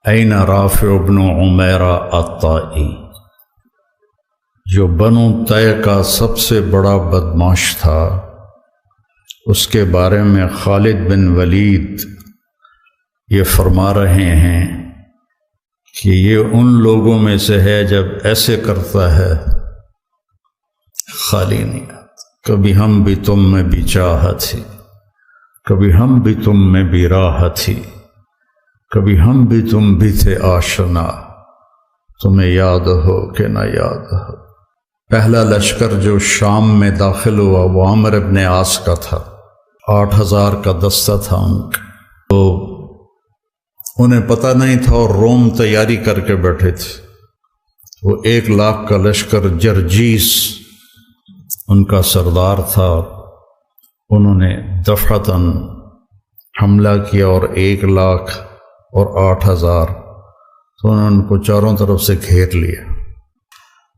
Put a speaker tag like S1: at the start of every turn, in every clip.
S1: N رافع بن عمیرہ الطائی، جو بنو طے کا سب سے بڑا بدماش تھا، اس کے بارے میں خالد بن ولید یہ فرما رہے ہیں کہ یہ ان لوگوں میں سے ہے جب ایسے کرتا ہے خالی نہیں آتا، کبھی ہم بھی تم میں بھی چاہت تھی، کبھی ہم بھی تم میں بھی راحت تھی، کبھی ہم بھی تم بھی تھے آشنا، تمہیں یاد ہو کہ نہ یاد ہو۔ پہلا لشکر جو شام میں داخل ہوا وہ عامر بن عاص کا تھا، 8000 کا دستہ تھا ان کا، تو انہیں پتہ نہیں تھا اور روم تیاری کر کے بیٹھے تھے۔ وہ 1,00,000 کا لشکر جرجیس ان کا سردار تھا، انہوں نے دفعتاً حملہ کیا اور 1,00,000 اور 8,000، تو انہوں نے ان کو چاروں طرف سے گھیر لیا۔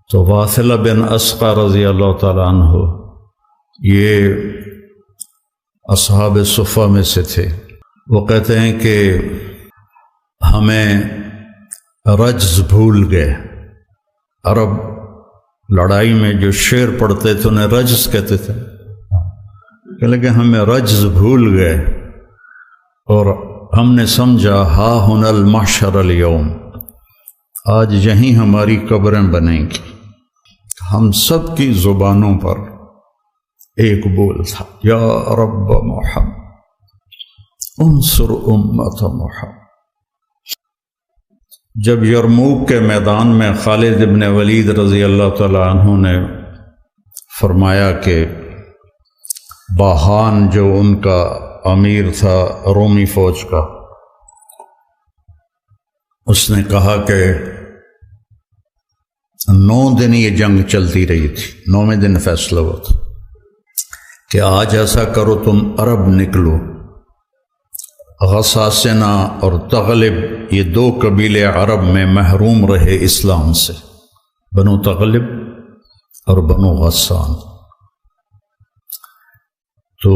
S1: تو واثلہ بن اسقع رضی اللہ تعالیٰ عنہ یہ اصحاب صفہ میں سے تھے، وہ کہتے ہیں کہ ہمیں رجز بھول گئے۔ عرب لڑائی میں جو شعر پڑھتے تھے انہیں رجز کہتے تھے، کہ ہمیں رجز بھول گئے اور ہم نے سمجھا ہا ہن المحشر اليوم، آج یہیں ہماری قبریں بنیں گی۔ ہم سب کی زبانوں پر ایک بول تھا، یا رب محمد انصر امت محمد۔ جب یرموک کے میدان میں خالد بن ولید رضی اللہ تعالیٰ عنہ نے فرمایا کہ باہان جو ان کا امیر تھا رومی فوج کا، اس نے کہا کہ 9 دن یہ جنگ چلتی رہی تھی، 9ویں دن فیصلہ ہوا تھا کہ آج ایسا کرو تم عرب نکلو، غساسنہ اور تغلب یہ 2 قبیلے عرب میں محروم رہے اسلام سے، بنو تغلب اور بنو غسان، تو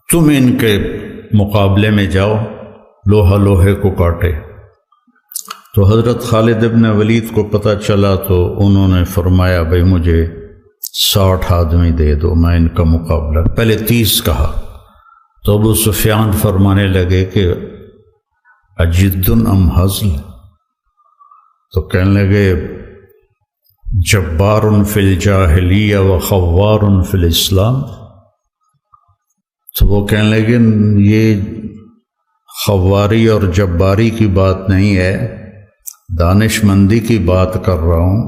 S1: تم ان کے مقابلے میں جاؤ، لوہا لوہے کو کاٹے۔ تو حضرت خالد بن ولید کو پتہ چلا تو انہوں نے فرمایا بھائی مجھے 60 آدمی دے دو، میں ان کا مقابلہ، پہلے 30 کہا تو ابو سفیان فرمانے لگے کہ اجد ام ہزل، تو کہنے لگے جبار فی الجاہلیہ و خوار فی الاسلام، تو وہ کہنے لگے یہ خواری اور جباری کی بات نہیں ہے، دانش مندی کی بات کر رہا ہوں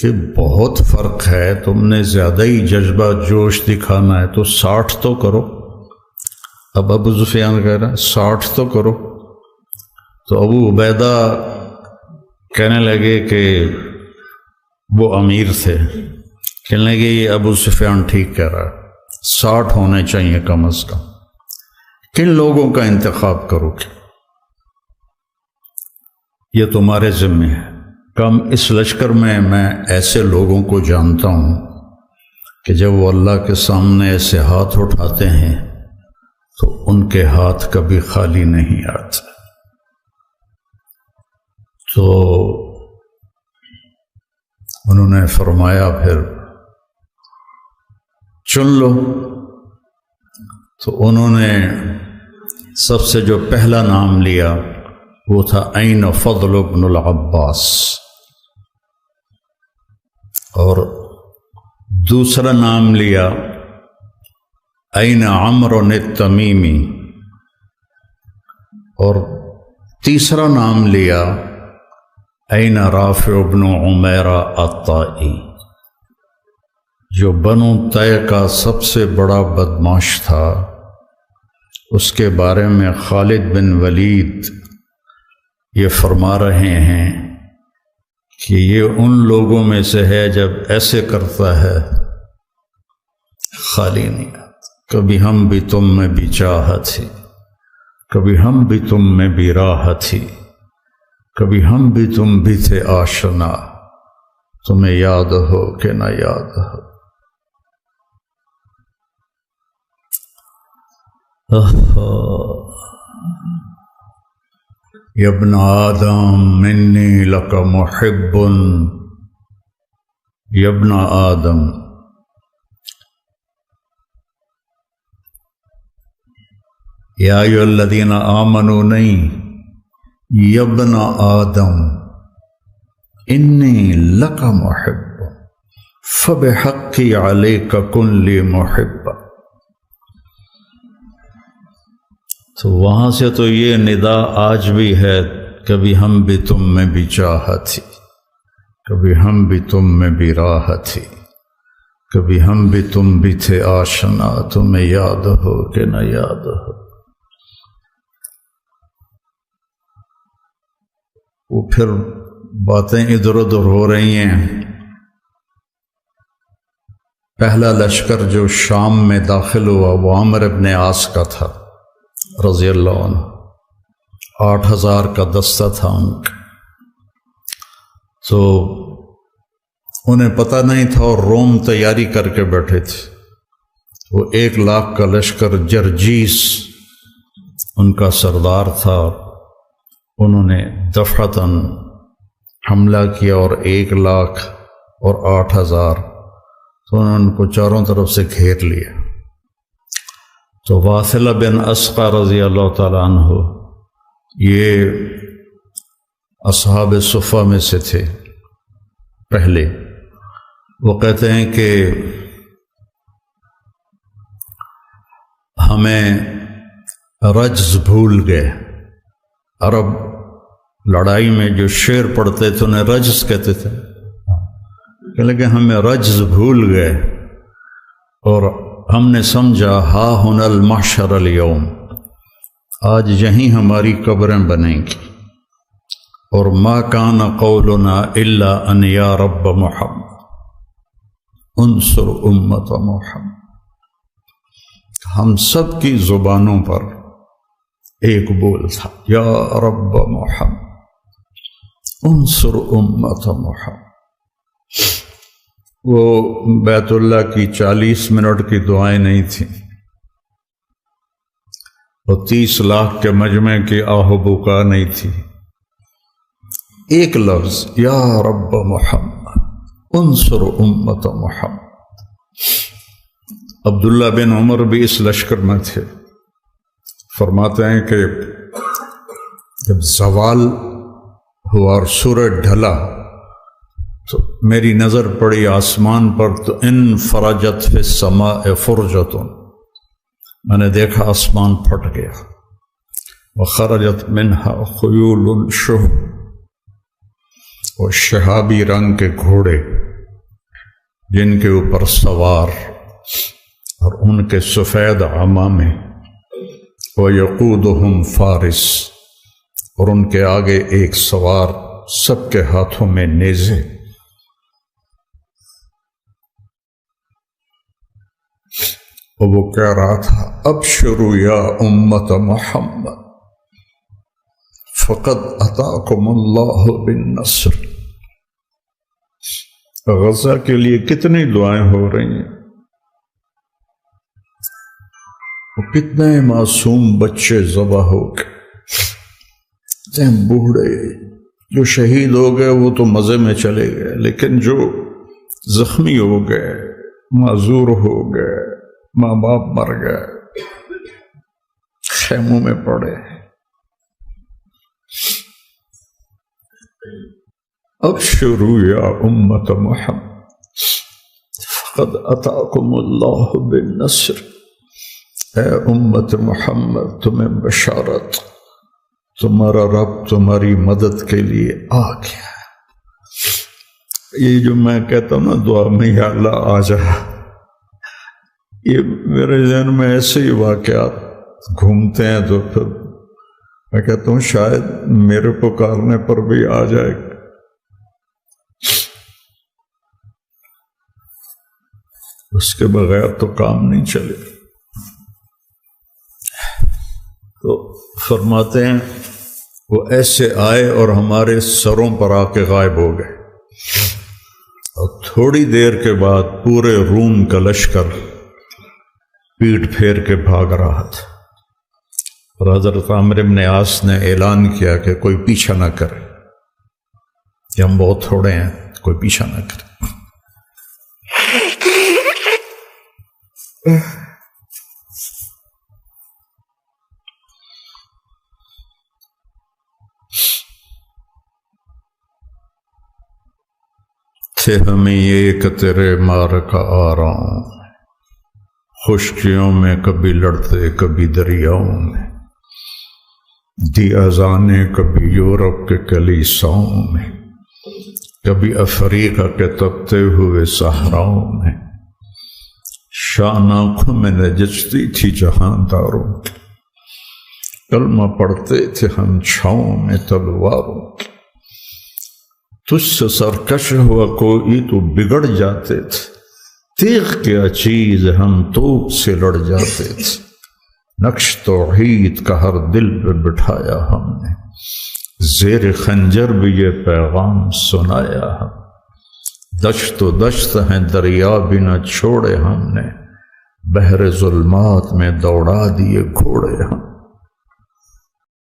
S1: کہ بہت فرق ہے، تم نے زیادہ ہی جذبہ جوش دکھانا ہے، تو 60 تو کرو۔ اب ابو سفیان کہہ رہا 60 تو کرو، تو ابو عبیدہ کہنے لگے کہ وہ امیر تھے، کہنے لگے یہ ابو سفیان ٹھیک کہہ رہا ہے، 60 ہونے چاہیے کم از کم، کن لوگوں کا انتخاب کرو گے؟ یہ تمہارے ذمہ ہے۔ کم اس لشکر میں ایسے لوگوں کو جانتا ہوں کہ جب وہ اللہ کے سامنے ایسے ہاتھ اٹھاتے ہیں تو ان کے ہاتھ کبھی خالی نہیں آتے۔ تو انہوں نے فرمایا پھر چن لو، تو انہوں نے سب سے جو پہلا نام لیا وہ تھا این فضل بن العباس، اور دوسرا نام لیا این عمرو التمیمی، اور تیسرا نام لیا این رافع بن عمیرہ الطائی، جو بنو طے کا سب سے بڑا بدماش تھا، اس کے بارے میں خالد بن ولید یہ فرما رہے ہیں کہ یہ ان لوگوں میں سے ہے جب ایسے کرتا ہے خالی نہیں آتا، کبھی ہم بھی تم میں بھی چاہت تھی، کبھی ہم بھی تم میں بھی راحت تھی، کبھی ہم بھی تم بھی تھے آشنا، تمہیں یاد ہو کہ نہ یاد ہو۔ یا ابن آدم انی لک محب، یا ابن آدم، یا ایھا الذین آمنوا نہیں، یا ابن آدم انی لک محب فبحقی علیک کن لی محبا۔ تو وہاں سے تو یہ ندا آج بھی ہے، کبھی ہم بھی تم میں بھی چاہت تھی، کبھی ہم بھی تم میں بھی راحت تھی، کبھی ہم بھی تم بھی تھے آشنا، تمہیں یاد ہو کہ نہ یاد ہو۔ وہ پھر باتیں ادھر ادھر ہو رہی ہیں۔ پہلا لشکر جو شام میں داخل ہوا وہ عامر ابن عاص کا تھا رضی اللہ عنہ، 8000 کا دستہ تھا ان کا۔ تو انہیں پتہ نہیں تھا اور روم تیاری کر کے بیٹھے تھے۔ وہ 1,00,000 کا لشکر جرجیس ان کا سردار تھا، انہوں نے دفعتاً حملہ کیا اور 1,00,000 اور 8,000، تو انہوں نے ان کو چاروں طرف سے گھیر لیا۔ تو واثلہ بن اسقع رضی اللہ تعالیٰ عنہ یہ اصحاب صفہ میں سے تھے پہلے۔ وہ کہتے ہیں کہ ہمیں رجز بھول گئے۔ عرب لڑائی میں جو شعر پڑھتے تھے انہیں رجز کہتے تھے، کہ ہمیں رجز بھول گئے اور ہم نے سمجھا ہا ہن المحشر اليوم، آج یہیں ہماری قبریں بنیں گی، اور ما کان قولنا الا ان یا رب محمد انصر امت محمد۔ ہم سب کی زبانوں پر ایک بول تھا، یا رب محمد انصر امت محمد۔ وہ بیت اللہ کی 40 منٹ کی دعائیں نہیں تھیں، اور 30 لاکھ کے مجمع کی آہ و بکا نہیں تھی، ایک لفظ یا رب محمد انصر امت محمد۔ عبداللہ بن عمر بھی اس لشکر میں تھے۔ فرماتے ہیں کہ جب زوال ہوا اور سورج ڈھلا تو میری نظر پڑی آسمان پر، تو ان فرجت فی السماء فرجۃ، میں نے دیکھا آسمان پھٹ گیا، وخرجت منها خیول شہب، اور شہابی رنگ کے گھوڑے جن کے اوپر سوار اور ان کے سفید عمامے، وَيَقُودُهُمْ فارس، اور ان کے آگے ایک سوار، سب کے ہاتھوں میں نیزے۔ اور وہ کہہ رہا تھا ابشروا یا امت محمد فقد اتاکم اللہ بالنصر۔ غزہ کے لیے کتنی دعائیں ہو رہی ہیں، کتنے معصوم بچے ذبح ہو گئے، بوڑھے جو شہید ہو گئے وہ تو مزے میں چلے گئے، لیکن جو زخمی ہو گئے، معذور ہو گئے، ماں باپ مر گئے، خیموں میں پڑے۔ ابشروا یا امت محمد فقد اتاکم اللہ بالنصر۔ اے امت محمد تمہیں بشارت، تمہارا رب تمہاری مدد کے لیے آ گیا۔ یہ جو میں کہتا ہوں نا دعا میں یا اللہ آ جا، یہ میرے ذہن میں ایسے ہی واقعات گھومتے ہیں، تو پھر میں کہتا ہوں شاید میرے پکارنے پر بھی آ جائے گا۔ اس کے بغیر تو کام نہیں چلے۔ تو فرماتے ہیں وہ ایسے آئے اور ہمارے سروں پر آ کے غائب ہو گئے، اور تھوڑی دیر کے بعد پورے روم کا لشکر پیٹ پھیر کے بھاگ رہا تھا، اور حضرت عامر بن عاص نے اعلان کیا کہ کوئی پیچھا نہ کرے، کہ ہم بہت تھوڑے ہیں، کوئی پیچھا نہ کرے۔ تھے ہمیں یہ کہ تیرے مار کا آرام، خشکیوں میں کبھی لڑتے کبھی دریاؤں میں، دی اذانیں کبھی یورپ کے کلیساؤں میں، کبھی افریقہ کے تپتے ہوئے صحراؤں میں، شان آنکھوں میں نجچتی تھی جہانداروں کی، کلمہ پڑھتے تھے ہم چھاؤں میں تلواروں کی، تجھ سے سرکش ہوا کوئی تو بگڑ جاتے تھے، تیغ کیا چیز ہم توپ سے لڑ جاتے تھے، نقش توحید کا ہر دل پہ بٹھایا ہم نے، زیر خنجر بھی یہ پیغام سنایا ہم، دشت و دشت ہیں دریا بھی نہ چھوڑے ہم نے، بحر ظلمات میں دوڑا دیے گھوڑے ہم۔